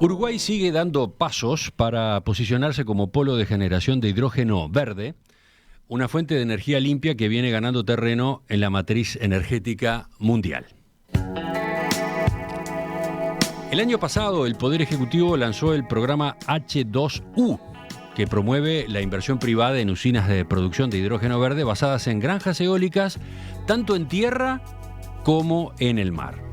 Uruguay sigue dando pasos para posicionarse como polo de generación de hidrógeno verde, una fuente de energía limpia que viene ganando terreno en la matriz energética mundial. El año pasado, el Poder Ejecutivo lanzó el programa H2U, que promueve la inversión privada en usinas de producción de hidrógeno verde basadas en granjas eólicas, tanto en tierra como en el mar.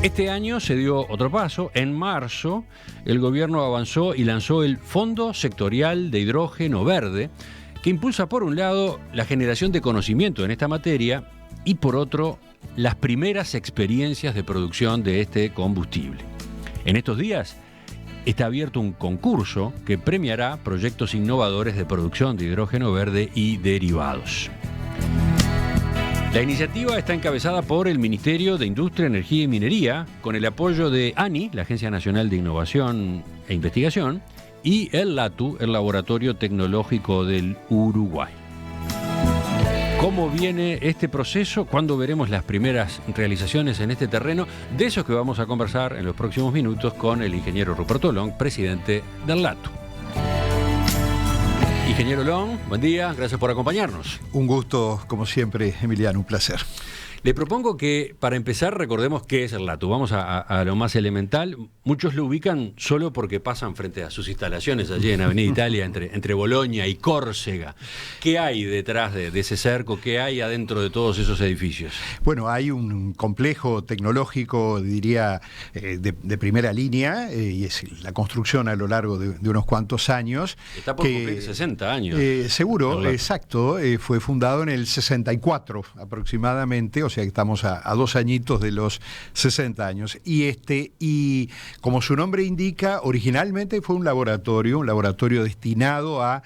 Este año se dio otro paso. En marzo, el gobierno avanzó y lanzó el Fondo Sectorial de Hidrógeno Verde, que impulsa, por un lado, la generación de conocimiento en esta materia y, por otro, las primeras experiencias de producción de este combustible. En estos días está abierto un concurso que premiará proyectos innovadores de producción de hidrógeno verde y derivados. La iniciativa está encabezada por el Ministerio de Industria, Energía y Minería, con el apoyo de ANI, la Agencia Nacional de Innovación e Investigación, y el LATU, el Laboratorio Tecnológico del Uruguay. ¿Cómo viene este proceso? ¿Cuándo veremos las primeras realizaciones en este terreno? De eso que vamos a conversar en los próximos minutos con el ingeniero Ruperto Long, presidente del LATU. Ingeniero Long, buen día, gracias por acompañarnos. Un gusto, como siempre, Emiliano, un placer. Le propongo que, para empezar, recordemos qué es el LATU. Vamos a lo más elemental. Muchos lo ubican solo porque pasan frente a sus instalaciones allí en Avenida Italia, entre Bolonia y Córcega. ¿Qué hay detrás de ese cerco? ¿Qué hay adentro de todos esos edificios? Bueno, hay un complejo tecnológico, diría, de primera línea, y es la construcción a lo largo de unos cuantos años. Está por cumplir 60 años. Seguro, exacto. Fue fundado en el 64 aproximadamente, o sea que estamos a 2 añitos de los 60 años. Y como su nombre indica, originalmente fue un laboratorio destinado a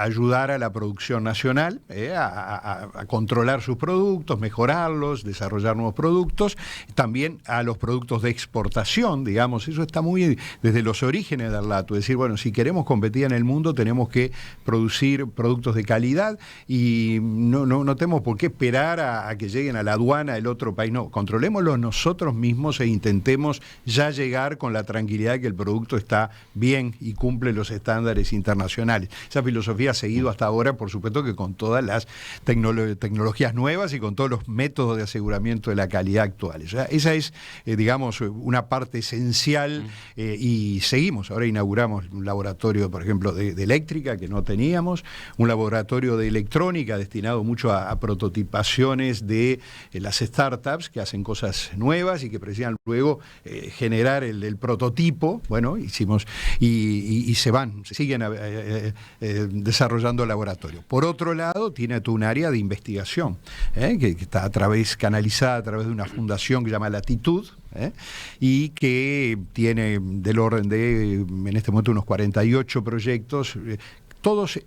ayudar a la producción nacional, a controlar sus productos, mejorarlos, desarrollar nuevos productos, también a los productos de exportación, digamos. Eso está muy desde los orígenes del LATU, es decir, bueno, si queremos competir en el mundo tenemos que producir productos de calidad y no tenemos por qué esperar a que lleguen a la aduana del otro país. No, controlémoslo nosotros mismos e intentemos ya llegar con la tranquilidad de que el producto está bien y cumple los estándares internacionales. Esa filosofía ha seguido hasta ahora, por supuesto que con todas las tecnologías nuevas y con todos los métodos de aseguramiento de la calidad actuales. O sea, esa es, digamos, una parte esencial y seguimos. Ahora inauguramos un laboratorio, por ejemplo, de eléctrica que no teníamos, un laboratorio de electrónica destinado mucho a prototipaciones de las startups que hacen cosas nuevas y que precisan luego generar el prototipo. Bueno, hicimos y se siguen desarrollando el laboratorio. Por otro lado, tiene todo un área de investigación que está canalizada a través de una fundación que se llama Latitud, y que tiene del orden de, en este momento, unos 48 proyectos, todos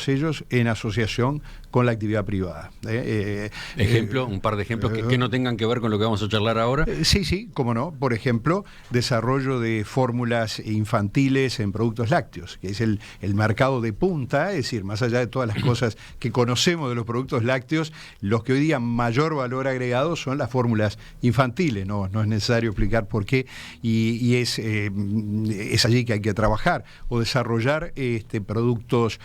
ellos en asociación con la actividad privada. Un par de ejemplos que no tengan que ver con lo que vamos a charlar ahora. Sí, cómo no. Por ejemplo, desarrollo de fórmulas infantiles en productos lácteos, que es el mercado de punta, es decir, más allá de todas las cosas que conocemos de los productos lácteos, los que hoy día mayor valor agregado son las fórmulas infantiles. No es necesario explicar por qué, y es allí que hay que trabajar, o desarrollar productos,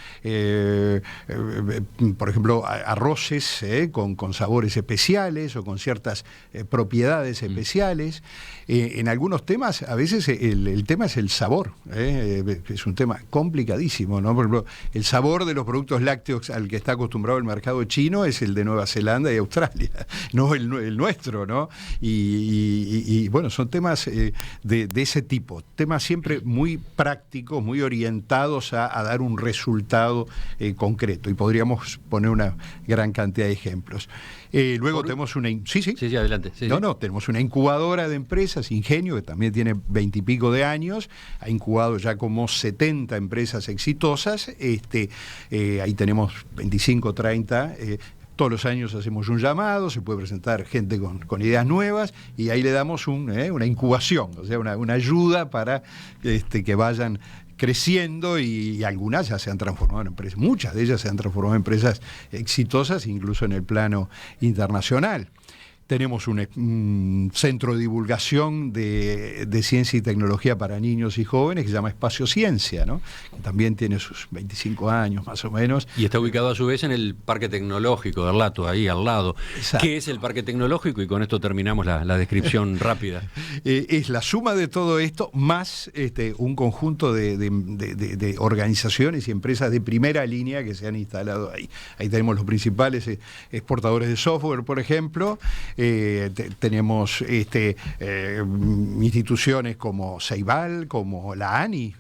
por ejemplo, arroces con sabores especiales o con ciertas propiedades especiales. En algunos temas, a veces el tema es el sabor, es un tema complicadísimo, ¿no? Por ejemplo, el sabor de los productos lácteos al que está acostumbrado el mercado chino es el de Nueva Zelanda y Australia, no el nuestro, ¿no? Y bueno, son temas de ese tipo, temas siempre muy prácticos, muy orientados a dar un resultado concreto, y podríamos poner una gran cantidad de ejemplos. Luego tenemos una... Sí, adelante. Tenemos una incubadora de empresas, Ingenio, que también tiene 20 y pico de años, ha incubado ya como 70 empresas exitosas, ahí tenemos 25, 30... Todos los años hacemos un llamado, se puede presentar gente con ideas nuevas, y ahí le damos una incubación, o sea, una ayuda para que vayan creciendo, y algunas ya se han transformado en empresas, muchas de ellas se han transformado en empresas exitosas, incluso en el plano internacional. Tenemos un centro de divulgación de ciencia y tecnología para niños y jóvenes que se llama Espacio Ciencia, ¿no? Que también tiene sus 25 años más o menos. Y está ubicado a su vez en el Parque Tecnológico de Arlato, ahí al lado. Exacto. ¿Qué es el Parque Tecnológico? Y con esto terminamos la descripción rápida. Es la suma de todo esto más un conjunto de organizaciones y empresas de primera línea que se han instalado ahí. Ahí tenemos los principales exportadores de software, por ejemplo. Tenemos instituciones como Ceibal, como la ANI,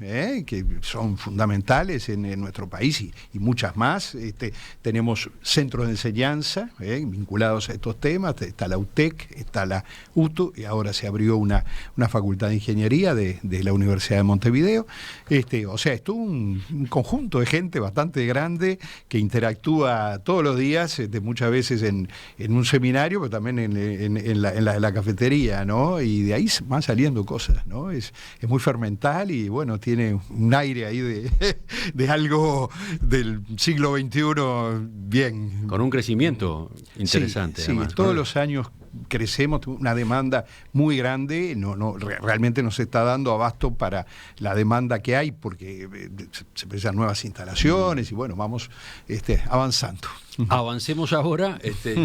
que son fundamentales en nuestro país y muchas más. Tenemos centros de enseñanza vinculados a estos temas. Está la UTEC, está la UTU y ahora se abrió una facultad de ingeniería de la Universidad de Montevideo. O sea, es todo un conjunto de gente bastante grande que interactúa todos los días, muchas veces en un seminario, pero también en la cafetería, ¿no? Y de ahí van saliendo cosas, ¿no? Es muy fermental y bueno, tiene un aire ahí de algo del siglo XXI bien. Con un crecimiento interesante. Sí, además, todos ¿no? los años crecemos, una demanda muy grande, realmente no se está dando abasto para la demanda que hay, porque se precisan nuevas instalaciones y bueno, vamos avanzando. Avancemos ahora,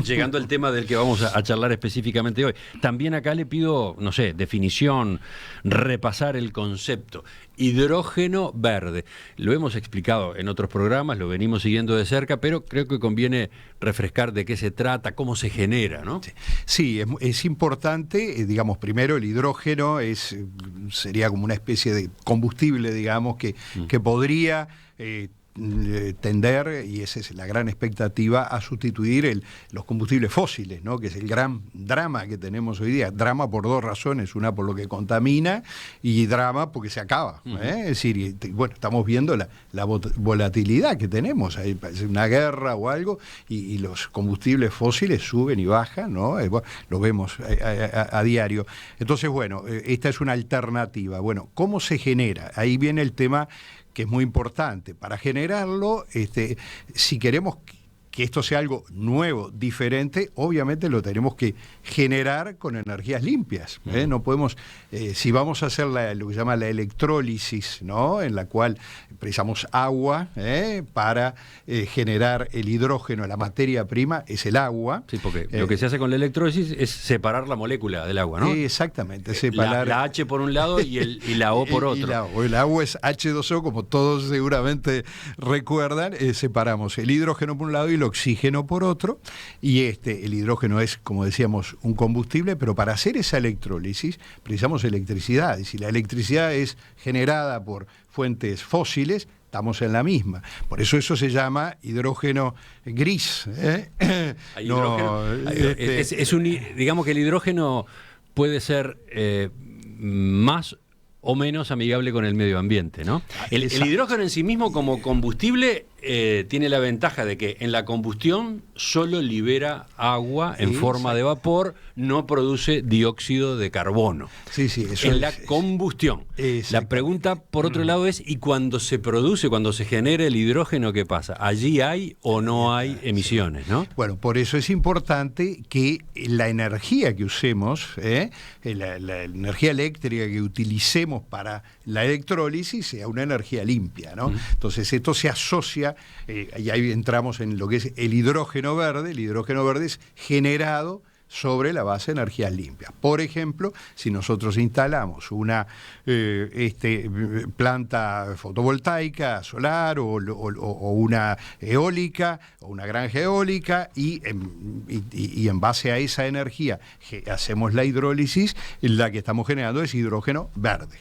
llegando al tema del que vamos a charlar específicamente hoy. También acá le pido, no sé, definición, repasar el concepto. Hidrógeno verde. Lo hemos explicado en otros programas, lo venimos siguiendo de cerca, pero creo que conviene refrescar de qué se trata, cómo se genera, ¿no? Sí, es importante, digamos, primero el hidrógeno sería como una especie de combustible, digamos, que podría tender, y esa es la gran expectativa, a sustituir los combustibles fósiles, ¿no? Que es el gran drama que tenemos hoy día. Drama por dos razones, una por lo que contamina y drama porque se acaba. Es decir, bueno, estamos viendo la volatilidad que tenemos, ahí parece una guerra o algo, y los combustibles fósiles suben y bajan, ¿no? Bueno, lo vemos a diario. Entonces, bueno, esta es una alternativa. Bueno, ¿cómo se genera? Ahí viene el tema que es muy importante. Para generarlo, si queremos que esto sea algo nuevo, diferente, obviamente lo tenemos que generar con energías limpias. No podemos, si vamos a hacer lo que se llama la electrólisis, ¿no? En la cual precisamos agua para generar el hidrógeno, la materia prima es el agua. Sí, porque lo que se hace con la electrólisis es separar la molécula del agua, ¿no? Exactamente, separar la H por un lado y la O por otro. El agua es H2O, como todos seguramente recuerdan. Separamos el hidrógeno por un lado y el oxígeno por otro, y el hidrógeno es, como decíamos, un combustible, pero para hacer esa electrólisis precisamos electricidad, y si la electricidad es generada por fuentes fósiles, estamos en la misma. Por eso se llama hidrógeno gris. Digamos que el hidrógeno puede ser más o menos amigable con el medio ambiente, ¿no? El hidrógeno en sí mismo como combustible tiene la ventaja de que en la combustión solo libera agua en forma de vapor, no produce dióxido de carbono. Sí, eso en la combustión. La pregunta, por otro lado, es, ¿y cuando se produce, cuando se genera el hidrógeno, qué pasa? ¿Allí hay o no hay emisiones, no? Bueno, por eso es importante que la energía que usemos, la energía eléctrica que utilicemos para la electrólisis sea una energía limpia, ¿no? Entonces esto se asocia, y ahí entramos en lo que es el hidrógeno verde. El hidrógeno verde es generado sobre la base de energías limpias. Por ejemplo, si nosotros instalamos una planta fotovoltaica solar o una eólica o una granja eólica y en base a esa energía hacemos la hidrólisis, la que estamos generando es hidrógeno verde.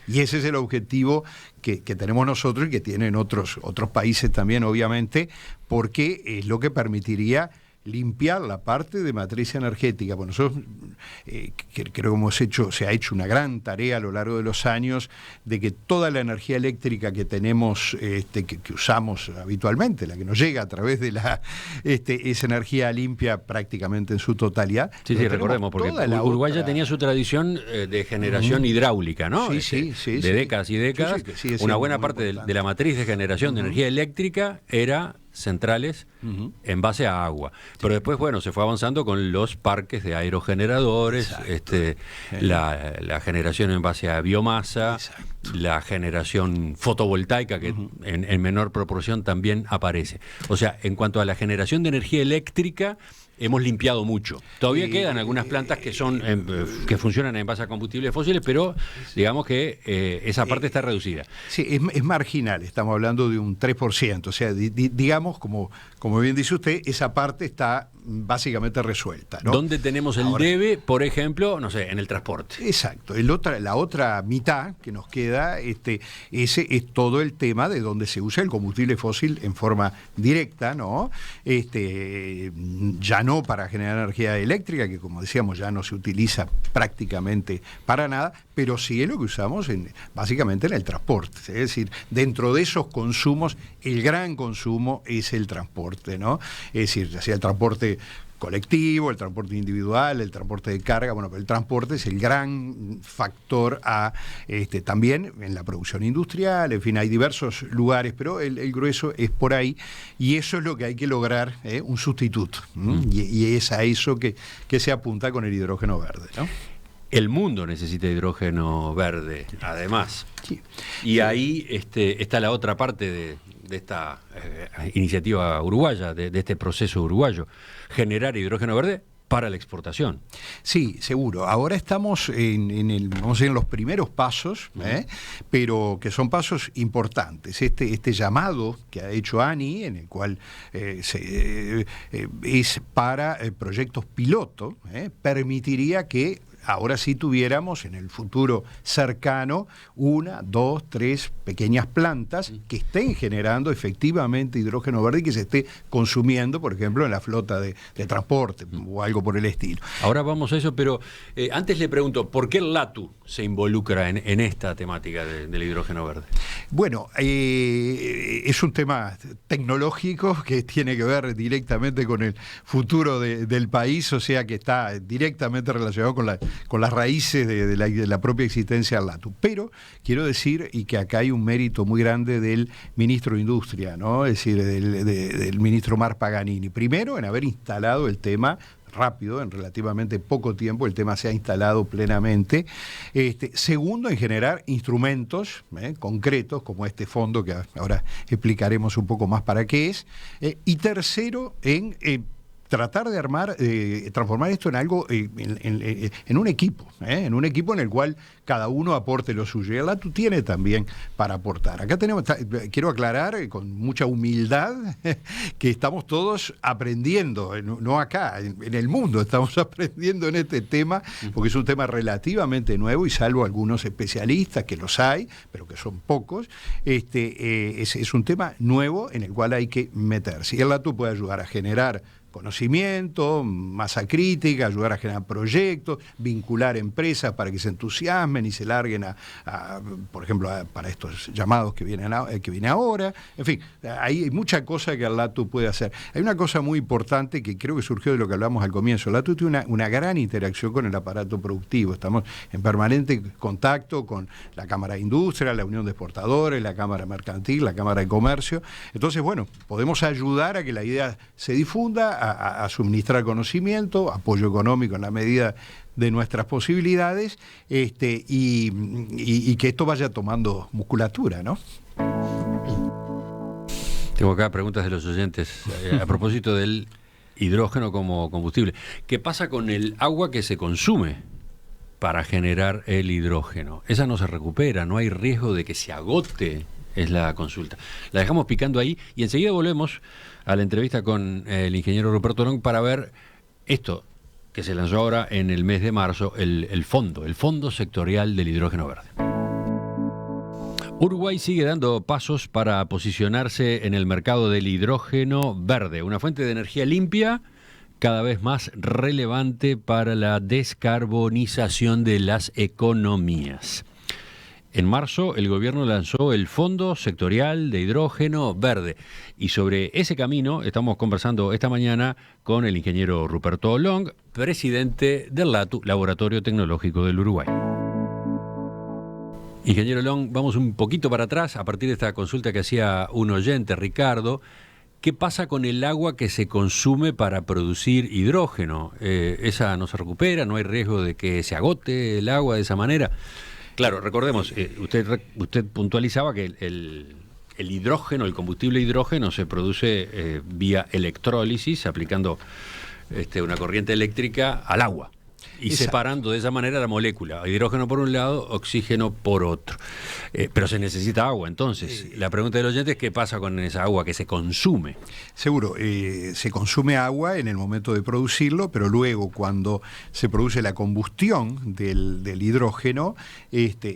Y ese es el objetivo que tenemos nosotros y que tienen otros países también, obviamente, porque es lo que permitiría limpiar la parte de matriz energética. Bueno, nosotros creo que se ha hecho una gran tarea a lo largo de los años de que toda la energía eléctrica que tenemos, que usamos habitualmente, la que nos llega a través de esa energía limpia prácticamente en su totalidad. Sí, recordemos, porque Uruguay ya tenía su tradición de generación hidráulica, ¿no? Sí. De décadas y décadas. Sí, una buena parte de la matriz de generación de energía eléctrica era centrales en base a agua. Pero después, bueno, se fue avanzando con los parques de aerogeneradores, la generación en base a biomasa, la generación fotovoltaica, que en menor proporción también aparece. O sea, en cuanto a la generación de energía eléctrica, hemos limpiado mucho. Todavía quedan algunas plantas que son que funcionan en base a combustibles fósiles, pero digamos que esa parte está reducida. Sí, es marginal, estamos hablando de un 3%, o sea, digamos, como bien dice usted, esa parte está básicamente resuelta, ¿no? ¿Dónde tenemos el debe, por ejemplo, no sé, en el transporte? Exacto. La otra mitad que nos queda, ese es todo el tema de donde se usa el combustible fósil en forma directa, ¿no? Ya no para generar energía eléctrica, que como decíamos ya no se utiliza prácticamente para nada, pero sí es lo que usamos básicamente en el transporte. Es decir, dentro de esos consumos, el gran consumo es el transporte, ¿no? Es decir, ya sea el transporte colectivo, el transporte individual, el transporte de carga, bueno, pero el transporte es el gran factor también en la producción industrial, en fin, hay diversos lugares, pero el grueso es por ahí, y eso es lo que hay que lograr, un sustituto, y es a eso que se apunta con el hidrógeno verde, ¿no? El mundo necesita hidrógeno verde, además. Sí. Y ahí está la otra parte de esta iniciativa uruguaya, de este proceso uruguayo, generar hidrógeno verde para la exportación. Sí, seguro. Ahora estamos en los primeros pasos, pero que son pasos importantes. Este llamado que ha hecho ANI, en el cual es para proyectos piloto, permitiría que ahora sí tuviéramos en el futuro cercano 1, 2, 3 pequeñas plantas que estén generando efectivamente hidrógeno verde y que se esté consumiendo, por ejemplo, en la flota de transporte o algo por el estilo. Ahora vamos a eso, pero antes le pregunto, ¿por qué el LATU se involucra en esta temática del hidrógeno verde? Bueno, es un tema tecnológico que tiene que ver directamente con el futuro del país, o sea que está directamente relacionado con las raíces de la propia existencia del LATU. Pero quiero decir, y que acá hay un mérito muy grande del ministro de Industria, ¿no? Es decir, del ministro Mar Paganini. Primero, en haber instalado el tema rápido, en relativamente poco tiempo, el tema se ha instalado plenamente. Segundo, en generar instrumentos concretos, como este fondo, que ahora explicaremos un poco más para qué es. Y tercero, en tratar de transformar esto en algo, en un equipo en el cual cada uno aporte lo suyo. Y el LATU tiene también para aportar. Acá quiero aclarar con mucha humildad que estamos todos aprendiendo, no acá, en el mundo estamos aprendiendo en este tema, porque es un tema relativamente nuevo y salvo algunos especialistas, que los hay, pero que son pocos, es un tema nuevo en el cual hay que meterse. Y el LATU puede ayudar a generar conocimiento, masa crítica, ayudar a generar proyectos, vincular empresas para que se entusiasmen y se larguen por ejemplo, para estos llamados que vienen ahora. En fin, hay mucha cosa que el LATU puede hacer. Hay una cosa muy importante que creo que surgió de lo que hablamos al comienzo. El LATU tiene una gran interacción con el aparato productivo. Estamos en permanente contacto con la Cámara de Industria, la Unión de Exportadores, la Cámara Mercantil, la Cámara de Comercio. Entonces, bueno, podemos ayudar a que la idea se difunda, a suministrar conocimiento, apoyo económico en la medida de nuestras posibilidades, y que esto vaya tomando musculatura, ¿no? Tengo acá preguntas de los oyentes a propósito del hidrógeno como combustible. ¿Qué pasa con el agua que se consume para generar el hidrógeno? Esa no se recupera, no hay riesgo de que se agote, es la consulta. La dejamos picando ahí y enseguida volvemos a la entrevista con el ingeniero Ruperto Long para ver esto que se lanzó ahora en el mes de marzo, el Fondo Sectorial del Hidrógeno Verde. Uruguay sigue dando pasos para posicionarse en el mercado del hidrógeno verde, una fuente de energía limpia cada vez más relevante para la descarbonización de las economías. En marzo, el gobierno lanzó el Fondo Sectorial de Hidrógeno Verde. Y sobre ese camino estamos conversando esta mañana con el ingeniero Ruperto Long, presidente del LATU, Laboratorio Tecnológico del Uruguay. Ingeniero Long, vamos un poquito para atrás, a partir de esta consulta que hacía un oyente, Ricardo, ¿Qué pasa con el agua que se consume para producir hidrógeno? ¿Esa no se recupera? ¿No hay riesgo de que se agote el agua de esa manera? Claro, recordemos, usted puntualizaba que el hidrógeno, el combustible hidrógeno se produce vía electrólisis, aplicando una corriente eléctrica al agua. Y Exacto. Separando de esa manera la molécula, hidrógeno por un lado, oxígeno por otro. Pero se necesita agua, entonces. La pregunta del oyente es qué pasa con esa agua que se consume. Seguro, se consume agua en el momento de producirlo, pero luego cuando se produce la combustión del hidrógeno,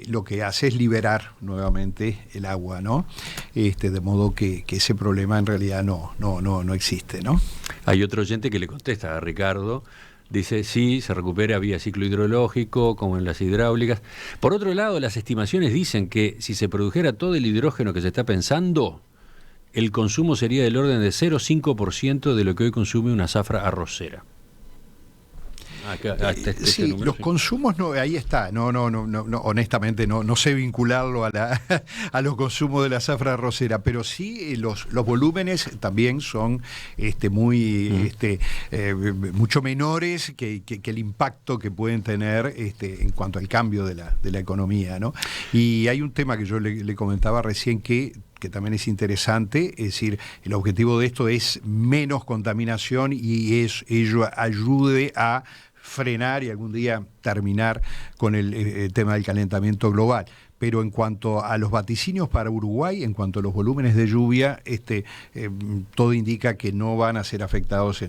lo que hace es liberar nuevamente el agua, ¿no? De modo que ese problema en realidad no existe, ¿no? Hay otro oyente que le contesta a Ricardo. Dice, sí, se recupera vía ciclo hidrológico, como en las hidráulicas. Por otro lado, las estimaciones dicen que si se produjera todo el hidrógeno que se está pensando, el consumo sería del orden de 0,5% de lo que hoy consume una zafra arrocera. Sí, número, los consumos ahí está. No, honestamente no sé vincularlo a los consumos de la zafra arrocera, pero sí los volúmenes también son mucho menores que el impacto que pueden tener en cuanto al cambio de la economía, ¿no? Y hay un tema que yo le comentaba recién que también es interesante, es decir, el objetivo de esto es menos contaminación y ello ayude a frenar y algún día terminar con el tema del calentamiento global. Pero en cuanto a los vaticinios para Uruguay, en cuanto a los volúmenes de lluvia, todo indica que no van a ser afectados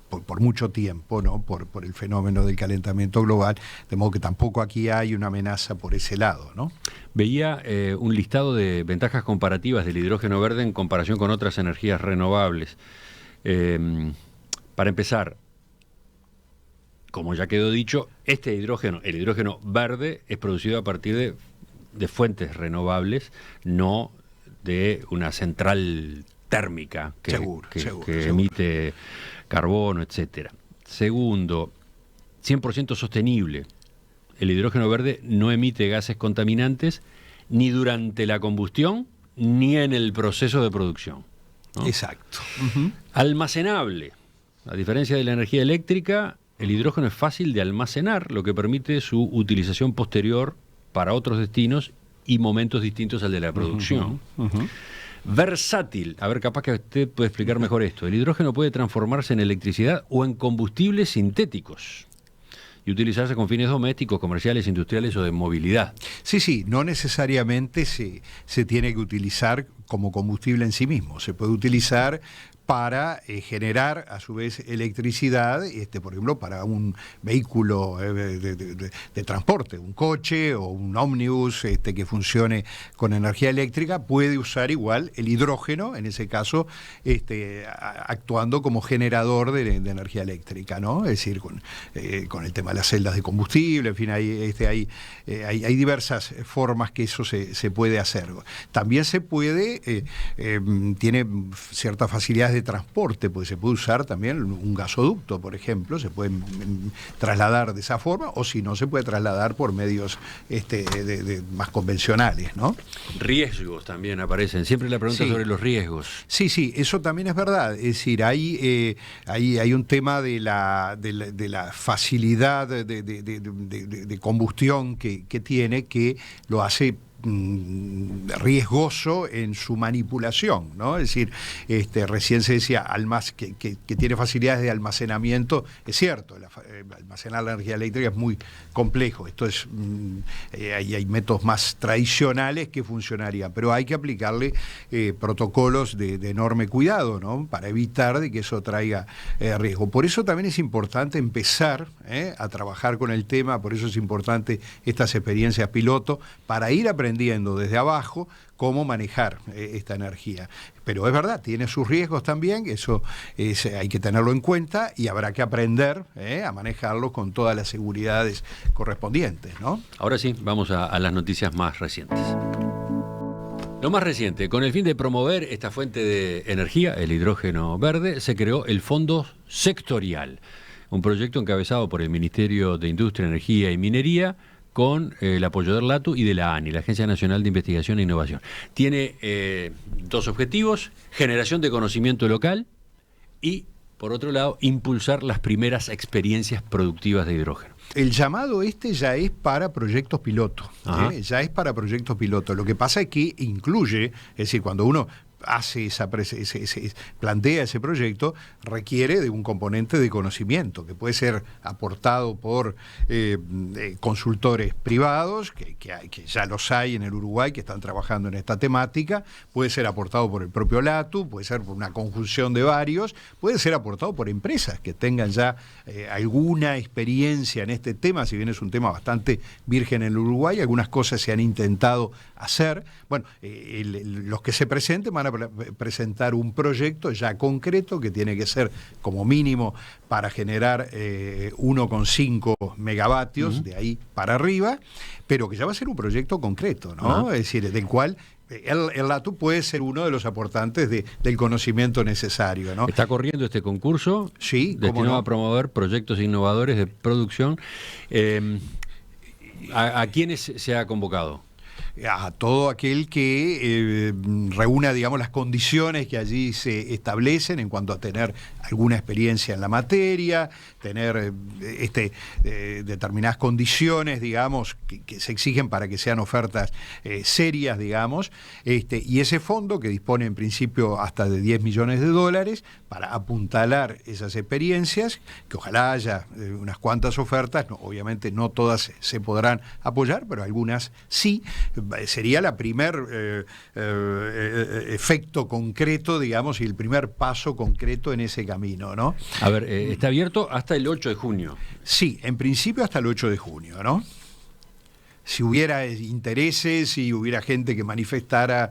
por mucho tiempo, ¿no? Por el fenómeno del calentamiento global, de modo que tampoco aquí hay una amenaza por ese lado, ¿no? Veía un listado de ventajas comparativas del hidrógeno verde en comparación con otras energías renovables. Para empezar, como ya quedó dicho, el hidrógeno verde, es producido a partir de fuentes renovables, no de una central térmica que emite carbono, etcétera. Segundo, 100% sostenible. El hidrógeno verde no emite gases contaminantes ni durante la combustión ni en el proceso de producción, ¿no? Exacto. Almacenable. A diferencia de la energía eléctrica, el hidrógeno es fácil de almacenar, lo que permite su utilización posterior para otros destinos y momentos distintos al de la producción. Versátil. A ver, capaz que usted puede explicar mejor esto. El hidrógeno puede transformarse en electricidad o en combustibles sintéticos y utilizarse con fines domésticos, comerciales, industriales o de movilidad. Sí, no necesariamente se tiene que utilizar como combustible en sí mismo. Se puede utilizar para generar a su vez electricidad, por ejemplo, para un vehículo de transporte, un coche o un ómnibus que funcione con energía eléctrica, puede usar igual el hidrógeno, en ese caso, actuando como generador de energía eléctrica, ¿no? Es decir, con el tema de las celdas de combustible, en fin, hay diversas formas que eso se puede hacer. También se puede, tiene ciertas facilidades de transporte, pues se puede usar también un gasoducto, por ejemplo, se puede trasladar de esa forma, o si no, se puede trasladar por medios más convencionales, ¿no? Riesgos también aparecen. Siempre la pregunta sobre los riesgos. Sí, eso también es verdad. Es decir, hay un tema de la facilidad de combustión que tiene, que lo hace riesgoso en su manipulación, ¿no? Es decir, recién se decía que tiene facilidades de almacenamiento. Es cierto, almacenar la energía eléctrica es muy complejo. Esto es hay métodos más tradicionales que funcionarían, pero hay que aplicarle protocolos de enorme cuidado, ¿no? Para evitar de que eso traiga riesgo. Por eso también es importante empezar a trabajar con el tema, por eso es importante estas experiencias piloto, para ir aprendiendo desde abajo cómo manejar esta energía. Pero es verdad, tiene sus riesgos también, eso hay que tenerlo en cuenta y habrá que aprender a manejarlo con todas las seguridades correspondientes, ¿no? Ahora sí, vamos a las noticias más recientes. Lo más reciente, con el fin de promover esta fuente de energía, el hidrógeno verde, se creó el Fondo Sectorial, un proyecto encabezado por el Ministerio de Industria, Energía y Minería, con el apoyo del LATU y de la ANI, la Agencia Nacional de Investigación e Innovación. Tiene dos objetivos: generación de conocimiento local y, por otro lado, impulsar las primeras experiencias productivas de hidrógeno. El llamado ya es para proyectos piloto, ya es para proyectos piloto. Lo que pasa es que incluye, es decir, cuando uno hace plantea ese proyecto, requiere de un componente de conocimiento que puede ser aportado por consultores privados, que ya los hay en el Uruguay, que están trabajando en esta temática, puede ser aportado por el propio LATU, puede ser por una conjunción de varios, puede ser aportado por empresas que tengan ya alguna experiencia en este tema, si bien es un tema bastante virgen en el Uruguay, algunas cosas se han intentado hacer. Bueno, los que se presenten van a presentar un proyecto ya concreto que tiene que ser como mínimo para generar 1,5 megavatios de ahí para arriba, pero que ya va a ser un proyecto concreto, ¿no? Es decir, del cual el LATU puede ser uno de los aportantes del conocimiento necesario, ¿no? Está corriendo este concurso, sí, destinado a promover proyectos innovadores de producción. ¿A quiénes se ha convocado? A todo aquel que reúna, digamos, las condiciones que allí se establecen en cuanto a tener alguna experiencia en la materia, tener determinadas condiciones, digamos, que se exigen para que sean ofertas serias, digamos, y ese fondo, que dispone en principio hasta de $10 millones para apuntalar esas experiencias, que ojalá haya unas cuantas ofertas, obviamente no todas se podrán apoyar, pero algunas sí. Sería la primer efecto concreto, digamos, y el primer paso concreto en ese camino, ¿no? A ver, está abierto hasta el 8 de junio. Sí, en principio hasta el 8 de junio, ¿no? Si hubiera intereses, si hubiera gente que manifestara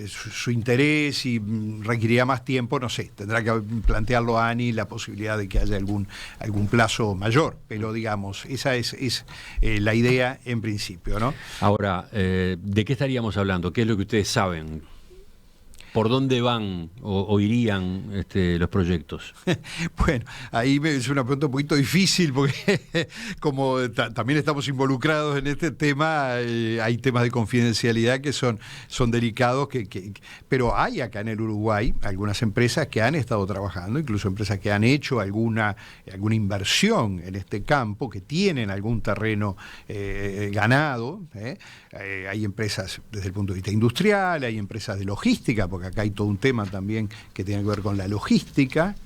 su interés y requeriría más tiempo, no sé, tendrá que plantearlo a ANI la posibilidad de que haya algún plazo mayor, pero digamos, esa es la idea en principio, ¿no? Ahora, ¿de qué estaríamos hablando? ¿Qué es lo que ustedes saben? ¿Por dónde van o irían los proyectos? Bueno, ahí es una pregunta un poquito difícil porque como también estamos involucrados en este tema, hay temas de confidencialidad que son delicados, pero hay acá en el Uruguay algunas empresas que han estado trabajando, incluso empresas que han hecho alguna inversión en este campo, que tienen algún terreno ganado. Hay empresas desde el punto de vista industrial, hay empresas de logística, porque acá hay todo un tema también que tiene que ver con la logística,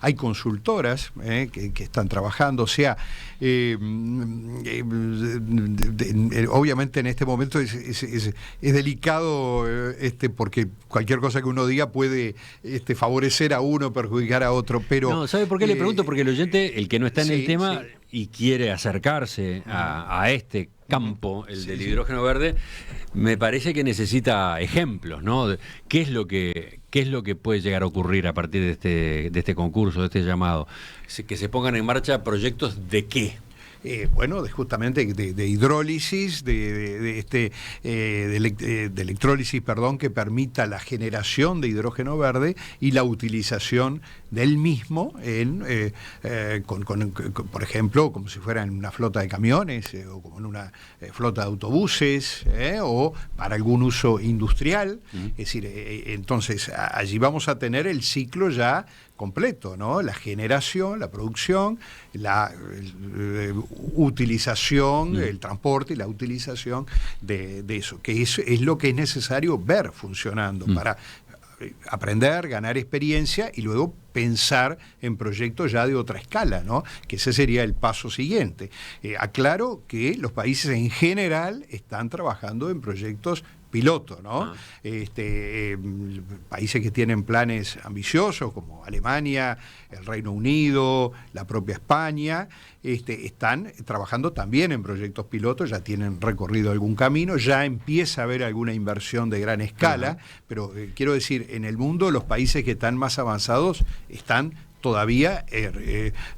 hay consultoras que están trabajando, o sea, obviamente en este momento es delicado porque cualquier cosa que uno diga puede favorecer a uno, perjudicar a otro, pero... No, ¿sabe por qué le pregunto? Porque el oyente, el que no está en el tema y quiere acercarse a este campo, el del hidrógeno verde, me parece que necesita ejemplos, ¿no? ¿Qué es lo que puede llegar a ocurrir a partir de este concurso, de este llamado? Que se pongan en marcha proyectos ¿de qué? Bueno, justamente de hidrólisis, de electrólisis, perdón, que permita la generación de hidrógeno verde y la utilización del mismo por ejemplo, como si fuera en una flota de camiones o como en una flota de autobuses o para algún uso industrial. Es decir, entonces allí vamos a tener el ciclo ya completo, ¿no? La generación, la producción, la utilización, el transporte y la utilización de eso, que es lo que es necesario ver funcionando para aprender, ganar experiencia y luego pensar en proyectos ya de otra escala, ¿no? Que ese sería el paso siguiente. Aclaro que los países en general están trabajando en proyectos piloto, ¿no? Países que tienen planes ambiciosos como Alemania, el Reino Unido, la propia España, están trabajando también en proyectos pilotos, ya tienen recorrido algún camino, ya empieza a haber alguna inversión de gran escala, pero quiero decir, en el mundo los países que están más avanzados están todavía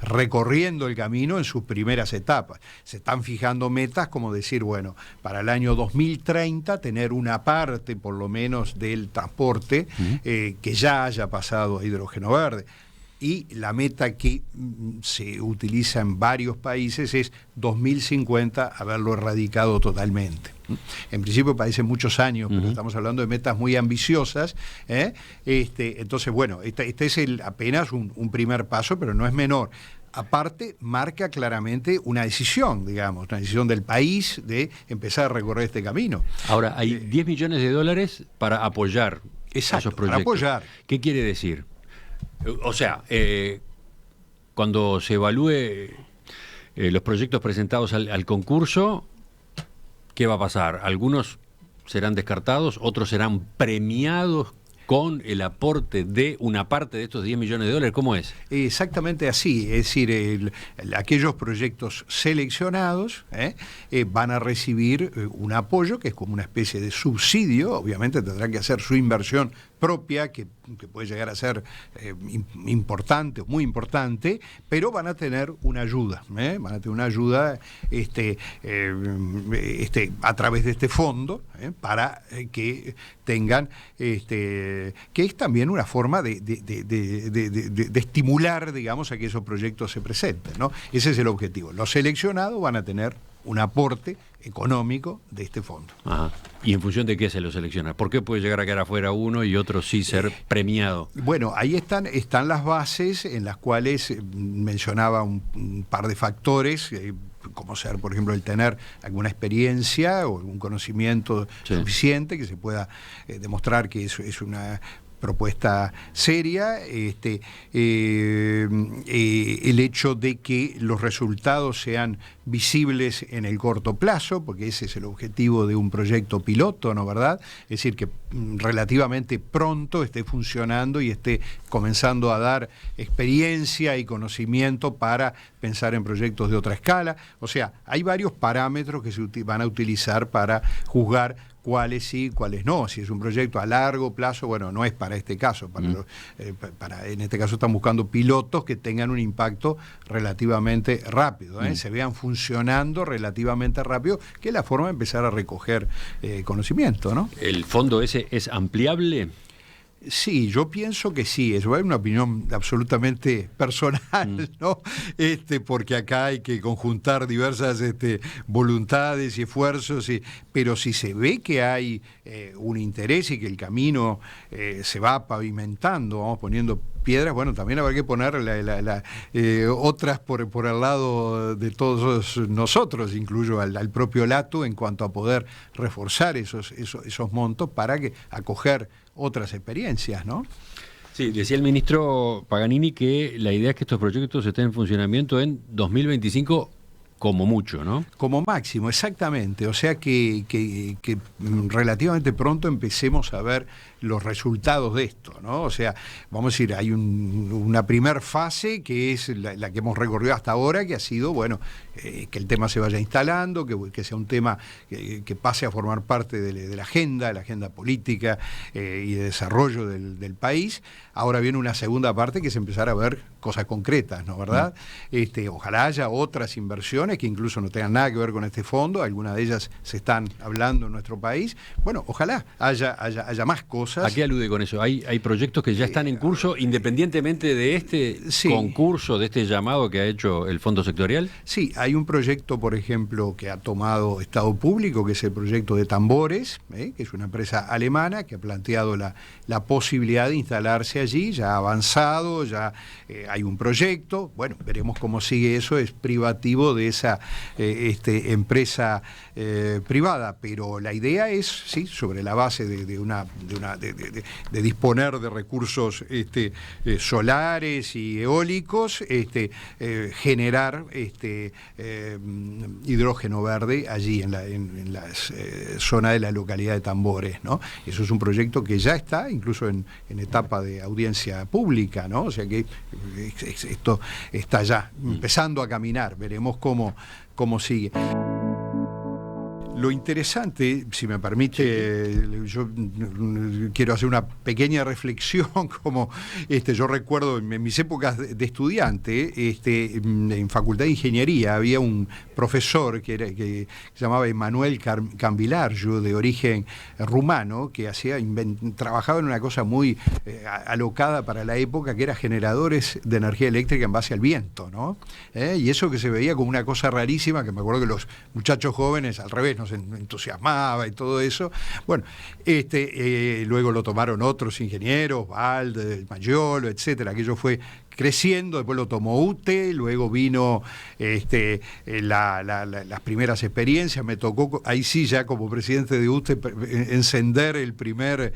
recorriendo el camino en sus primeras etapas. Se están fijando metas como decir, bueno, para el año 2030 tener una parte por lo menos del transporte que ya haya pasado a hidrógeno verde. y la meta que se utiliza en varios países es 2050 haberlo erradicado totalmente. En principio parece muchos años, pero estamos hablando de metas muy ambiciosas, ¿eh? Entonces, bueno, este es apenas un primer paso, pero no es menor. Aparte, marca claramente una decisión, digamos, una decisión del país de empezar a recorrer este camino. Ahora, hay 10 millones de dólares para apoyar esos proyectos. Para apoyar. ¿Qué quiere decir? O sea, cuando se evalúe los proyectos presentados al concurso, ¿qué va a pasar? Algunos serán descartados, otros serán premiados con el aporte de una parte de estos 10 millones de dólares. ¿Cómo es? Exactamente así, es decir, aquellos proyectos seleccionados van a recibir un apoyo que es como una especie de subsidio. Obviamente tendrán que hacer su inversión propia, que puede llegar a ser importante, muy importante, pero van a tener una ayuda, van a tener una ayuda a través de este fondo, para que tengan, que es también una forma de estimular, digamos, a que esos proyectos se presenten, ¿no? Ese es el objetivo. Los seleccionados van a tener un aporte económico de este fondo. Ajá. ¿Y en función de qué se lo selecciona? ¿Por qué puede llegar a quedar afuera uno y otro sí ser premiado? Bueno, ahí están las bases en las cuales mencionaba un par de factores, como ser, por ejemplo, el tener alguna experiencia o algún conocimiento suficiente que se pueda demostrar que eso es una propuesta seria, el hecho de que los resultados sean visibles en el corto plazo, porque ese es el objetivo de un proyecto piloto, ¿no, verdad? Es decir, que relativamente pronto esté funcionando y esté comenzando a dar experiencia y conocimiento para pensar en proyectos de otra escala. O sea, hay varios parámetros que se van a utilizar para juzgar cuáles sí, cuáles no. Si es un proyecto a largo plazo, bueno, no es para este caso. En este caso están buscando pilotos que tengan un impacto relativamente rápido, se vean funcionando relativamente rápido, que es la forma de empezar a recoger conocimiento, ¿no? ¿El fondo ese es ampliable? Sí, yo pienso que sí, eso es una opinión absolutamente personal, ¿no? Porque acá hay que conjuntar diversas voluntades y esfuerzos, pero si se ve que hay un interés y que el camino se va pavimentando, vamos poniendo piedras, bueno, también habrá que poner otras por el lado de todos nosotros, incluyo al propio Lato, en cuanto a poder reforzar esos montos para acoger otras experiencias, ¿no? Sí, decía el ministro Paganini que la idea es que estos proyectos estén en funcionamiento en 2025 como mucho, ¿no? Como máximo, exactamente. O sea que relativamente pronto empecemos a ver los resultados de esto, ¿no? O sea, vamos a decir, hay una primer fase que es la que hemos recorrido hasta ahora, que ha sido, bueno, que el tema se vaya instalando, que sea un tema que pase a formar parte de la agenda política y de desarrollo del país. Ahora viene una segunda parte que es empezar a ver cosas concretas, ¿no? ¿Verdad? Ojalá haya otras inversiones que incluso no tengan nada que ver con este fondo, algunas de ellas se están hablando en nuestro país. Bueno, ojalá haya más cosas. ¿A qué alude con eso? ¿Hay proyectos que ya están en curso independientemente de este concurso, de este llamado que ha hecho el Fondo Sectorial? Sí, hay un proyecto, por ejemplo, que ha tomado Estado Público, que es el proyecto de Tambores, que es una empresa alemana que ha planteado la posibilidad de instalarse allí, ya ha avanzado, ya hay un proyecto. Bueno, veremos cómo sigue eso, es privativo de esa empresa privada, pero la idea es, sí, sobre la base de disponer de recursos solares y eólicos, generar hidrógeno verde allí en la zona de la localidad de Tambores, ¿no? Eso es un proyecto que ya está incluso en etapa de audiencia pública, ¿no? O sea que esto está ya empezando a caminar, veremos cómo sigue. Lo interesante, si me permite, yo quiero hacer una pequeña reflexión, como yo recuerdo en mis épocas de estudiante, en Facultad de Ingeniería había un profesor que se llamaba Emanuel Cambilargiu, de origen rumano, que trabajaba en una cosa muy alocada para la época, que era generadores de energía eléctrica en base al viento, ¿no? Y eso que se veía como una cosa rarísima, que me acuerdo que los muchachos jóvenes al revés nos entusiasmaba y todo eso. Bueno, luego lo tomaron otros ingenieros, Valde, Mayolo, etcétera. Aquello fue creciendo, después lo tomó UTE, luego vino las primeras experiencias. Me tocó, ahí sí, ya como presidente de UTE, encender el primer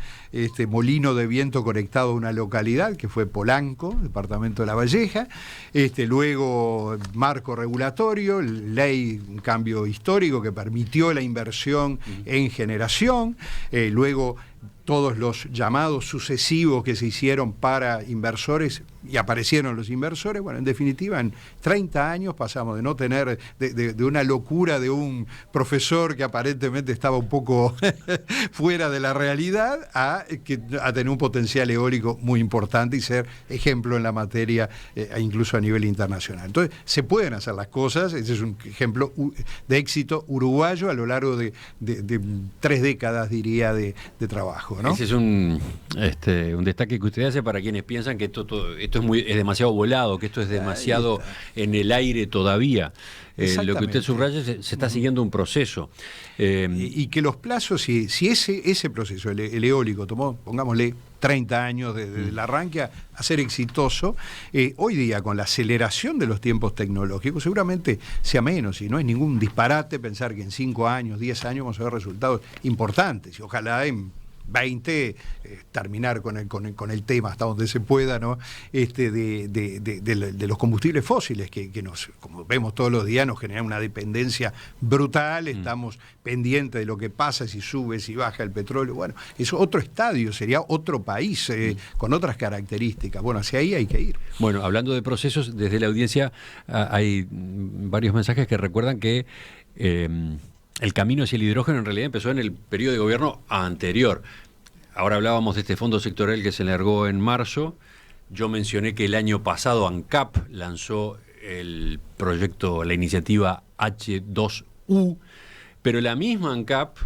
molino de viento conectado a una localidad, que fue Polanco, departamento de La Valleja. Luego marco regulatorio, ley, un cambio histórico que permitió la inversión en generación. Luego todos los llamados sucesivos que se hicieron para inversores, y aparecieron los inversores. Bueno, en definitiva, en 30 años pasamos de no tener, de una locura de un profesor que aparentemente estaba un poco fuera de la realidad, a tener un potencial eólico muy importante y ser ejemplo en la materia, incluso a nivel internacional. Entonces, se pueden hacer las cosas. Ese es un ejemplo de éxito uruguayo a lo largo de 3 décadas, diría, de trabajo, ¿no? Ese es un destaque que usted hace para quienes piensan que esto es demasiado volado, que esto es demasiado en el aire todavía. Lo que usted subraya, se está siguiendo un proceso. Y que los plazos, si ese proceso, el eólico, tomó, pongámosle, 30 años desde el arranque a ser exitoso, hoy día, con la aceleración de los tiempos tecnológicos, seguramente sea menos, y no es ningún disparate pensar que en 5 años, 10 años vamos a ver resultados importantes, y ojalá en 20 terminar con el tema hasta donde se pueda, ¿no? De los combustibles fósiles que nos, como vemos todos los días, nos generan una dependencia brutal. Estamos pendientes de lo que pasa, si sube, si baja el petróleo. Bueno, es otro estadio, sería otro país con otras características. Bueno, hacia ahí hay que ir. Bueno, hablando de procesos, desde la audiencia hay varios mensajes que recuerdan que el camino hacia el hidrógeno en realidad empezó en el periodo de gobierno anterior. Ahora hablábamos de este fondo sectorial que se largó en marzo. Yo mencioné que el año pasado ANCAP lanzó el proyecto, la iniciativa H2U, pero la misma ANCAP,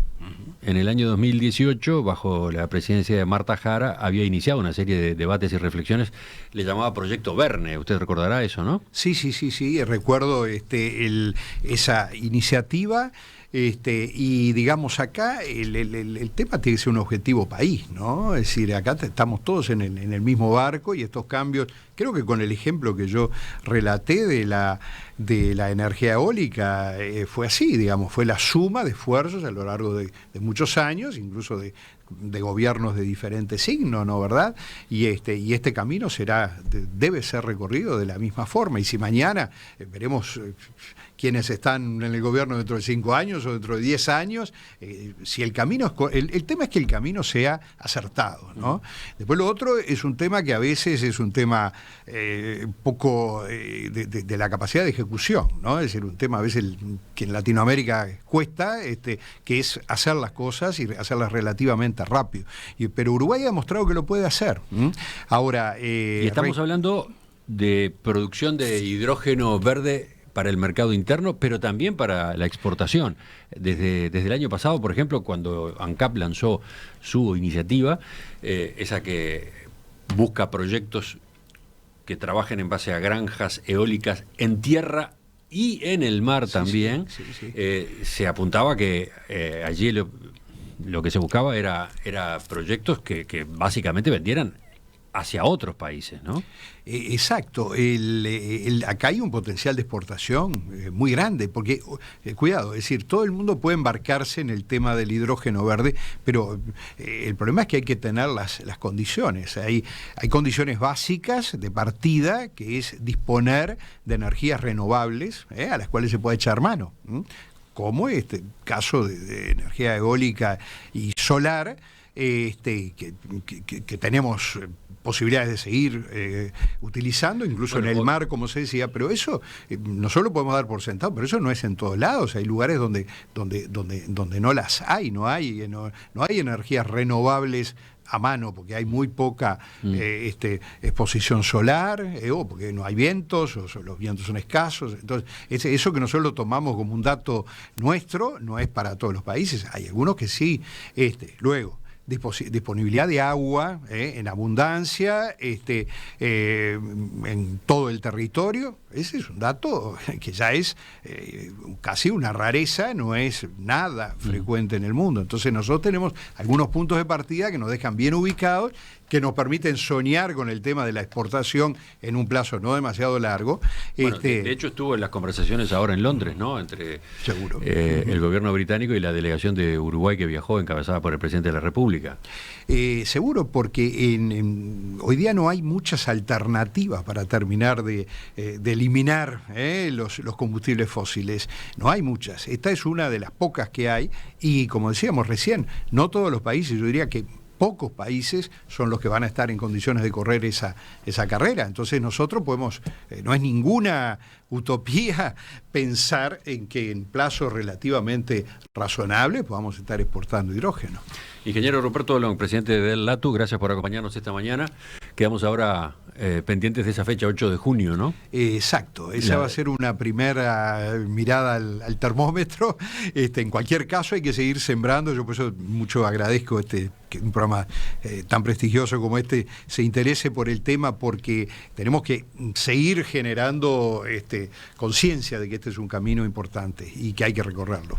en el año 2018, bajo la presidencia de Marta Jara, había iniciado una serie de debates y reflexiones, le llamaba Proyecto Verne. Usted recordará eso, ¿no? Sí, recuerdo esa iniciativa. Y digamos acá el tema tiene que ser un objetivo país, ¿no? Es decir, acá estamos todos en el mismo barco, y estos cambios, creo que con el ejemplo que yo relaté de la energía eólica, fue así, digamos, fue la suma de esfuerzos a lo largo de muchos años, incluso de gobiernos de diferentes signos, ¿no? ¿Verdad? Y este camino debe ser recorrido de la misma forma. Y si mañana veremos quienes están en el gobierno dentro de 5 años o dentro de 10 años, si el camino el tema es que el camino sea acertado, ¿no? Después lo otro es un tema que a veces es un tema poco de la capacidad de ejecución, ¿no? Es decir, un tema a veces que en Latinoamérica cuesta, que es hacer las cosas y hacerlas relativamente rápido. Pero Uruguay ha demostrado que lo puede hacer. Ahora, y estamos hablando de producción de hidrógeno verde para el mercado interno, pero también para la exportación. Desde el año pasado, por ejemplo, cuando ANCAP lanzó su iniciativa, esa que busca proyectos que trabajen en base a granjas eólicas en tierra y en el mar también, se apuntaba que allí lo que se buscaba era proyectos que básicamente vendieran hacia otros países, ¿no? Exacto. Acá hay un potencial de exportación muy grande, porque, cuidado, es decir, todo el mundo puede embarcarse en el tema del hidrógeno verde, pero el problema es que hay que tener las condiciones. Hay condiciones básicas de partida, que es disponer de energías renovables, a las cuales se puede echar mano, como este caso de energía eólica y solar, que tenemos posibilidades de seguir utilizando, incluso en el mar, como se decía, pero eso nosotros lo podemos dar por sentado, pero eso no es en todos lados. Hay lugares donde no las hay, no hay energías renovables a mano, porque hay muy poca exposición solar, o porque no hay vientos, o los vientos son escasos. Entonces, eso que nosotros lo tomamos como un dato nuestro, no es para todos los países. Hay algunos que sí. Luego, disponibilidad de agua en abundancia en todo el territorio. Ese es un dato que ya es casi una rareza, no es nada frecuente en el mundo. Entonces nosotros tenemos algunos puntos de partida que nos dejan bien ubicados, que nos permiten soñar con el tema de la exportación en un plazo no demasiado largo. Bueno, de hecho estuvo en las conversaciones ahora en Londres, ¿no? Entre el gobierno británico y la delegación de Uruguay que viajó, encabezada por el presidente de la República. Seguro, porque hoy día no hay muchas alternativas para terminar de eliminar los combustibles fósiles. No hay muchas. Esta es una de las pocas que hay y, como decíamos recién, no todos los países, yo diría que pocos países son los que van a estar en condiciones de correr esa carrera. Entonces nosotros podemos, no es ninguna utopía pensar en que en plazos relativamente razonables podamos estar exportando hidrógeno. Ingeniero Ruperto Long, presidente del LATU, gracias por acompañarnos esta mañana. Quedamos ahora pendientes de esa fecha, 8 de junio, ¿no? Exacto, esa va a ser una primera mirada al termómetro. En cualquier caso hay que seguir sembrando, yo por eso mucho agradezco que un programa tan prestigioso como este se interese por el tema, porque tenemos que seguir generando conciencia de que este es un camino importante y que hay que recorrerlo.